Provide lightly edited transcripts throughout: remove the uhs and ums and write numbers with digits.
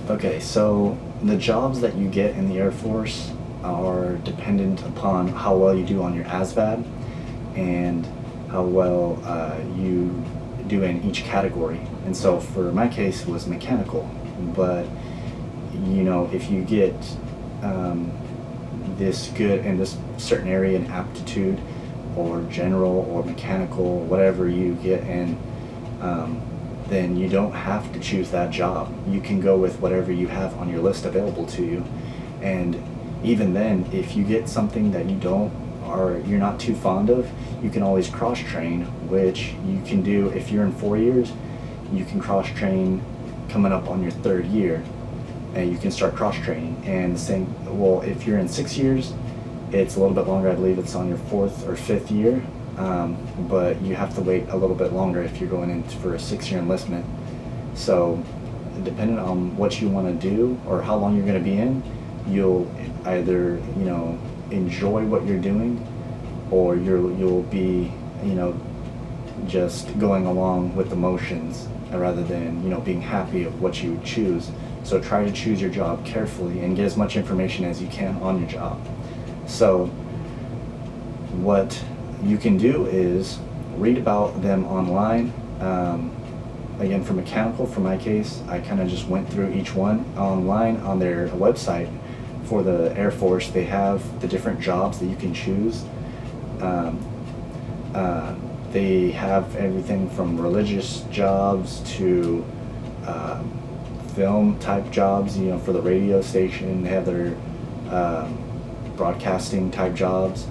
Okay, so the jobs that you get in the Air Force are dependent upon how well you do on your ASVAB and how well you do in each category. And so for my case, it was mechanical. But, if you get this good in this certain area in aptitude or general or mechanical, whatever you get in, then you don't have to choose that job. You can go with whatever you have on your list available to you. And even then, if you get something that you don't or you're not too fond of, you can always cross train, which you can do if you're in 4 years. You can cross train coming up on your third year, and you can start cross training. And the same, well, if you're in 6 years, it's a little bit longer. I believe it's on your fourth or fifth year. But you have to wait a little bit longer if you're going in for a 6-year enlistment. So depending on what you want to do or how long you're going to be in, you'll either enjoy what you're doing, or you'll be just going along with the motions rather than being happy of what you choose. So try to choose your job carefully and get as much information as you can on your job. So what you can do is read about them online. Again, for mechanical, for my case, I kind of just went through each one online on their website. For the Air Force, they have the different jobs that you can choose. They have everything from religious jobs to film type jobs, for the radio station. They have their broadcasting type jobs.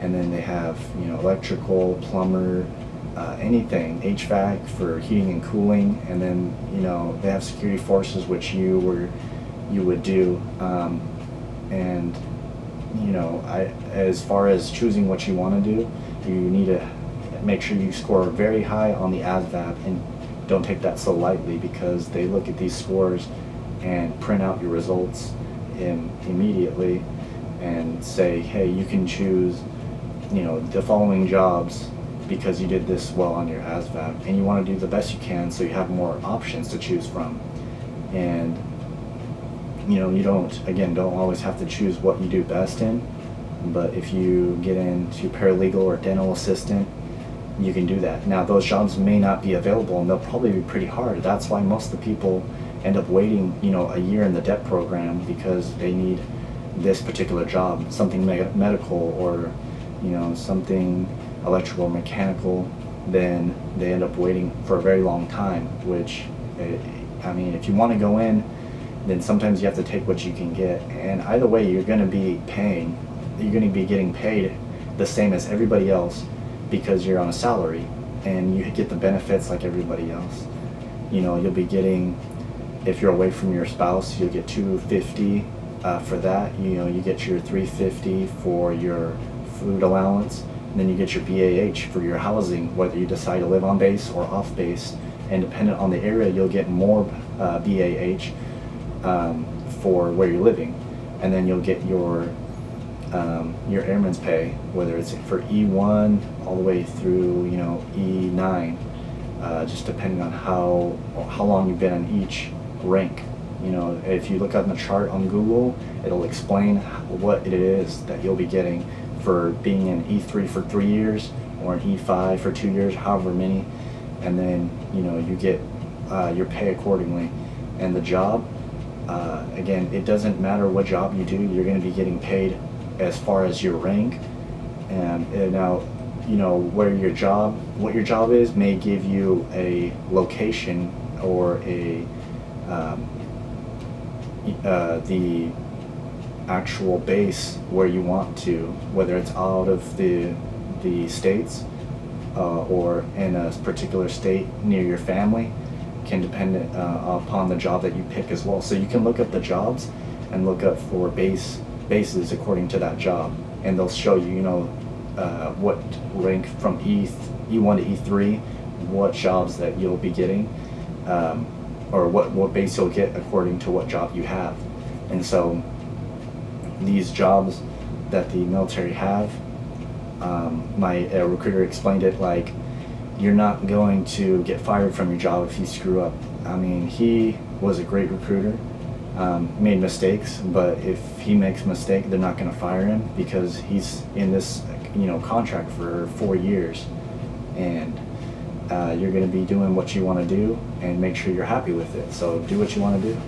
And then they have, electrical, plumber, anything, HVAC for heating and cooling. And then, they have security forces, which you would do. And, as far as choosing what you want to do, you need to make sure you score very high on the ASVAB, and don't take that so lightly, because they look at these scores and print out your results immediately and say, hey, you can choose the following jobs because you did this well on your ASVAB, and you want to do the best you can so you have more options to choose from. And you don't always have to choose what you do best in, but if you get into paralegal or dental assistant, you can do that. Now, those jobs may not be available, and they'll probably be pretty hard. That's why most of the people end up waiting a year in the DEP program, because they need this particular job, something medical or something electrical or mechanical. Then they end up waiting for a very long time, which, if you want to go in, then sometimes you have to take what you can get. And either way, you're going to be getting paid the same as everybody else, because you're on a salary and you get the benefits like everybody else. You'll be getting, if you're away from your spouse, you'll get $250 for that. You get your $350 for your food allowance, and then you get your BAH for your housing, whether you decide to live on base or off base. And dependent on the area, you'll get more BAH for where you're living. And then you'll get your airman's pay, whether it's for E1 all the way through E9, just depending on how long you've been on each rank. If you look on the chart on Google, it'll explain what it is that you'll be getting for being in E3 for 3 years or in E5 for 2 years, however many. And then you get your pay accordingly. And the job, again, it doesn't matter what job you do, you're going to be getting paid as far as your rank. And now, what your job is may give you a location or the actual base where you want to, whether it's out of the states or in a particular state near your family, can depend upon the job that you pick as well. So you can look up the jobs and look up for bases according to that job, and they'll show you, what rank from E1 to E3, what jobs that you'll be getting, or what base you'll get according to what job you have. And so these jobs that the military have, my recruiter explained it like, you're not going to get fired from your job if you screw up. I mean, he was a great recruiter, made mistakes, but if he makes a mistake, they're not going to fire him because he's in this, contract for 4 years, and you're going to be doing what you want to do and make sure you're happy with it. So do what you want to do.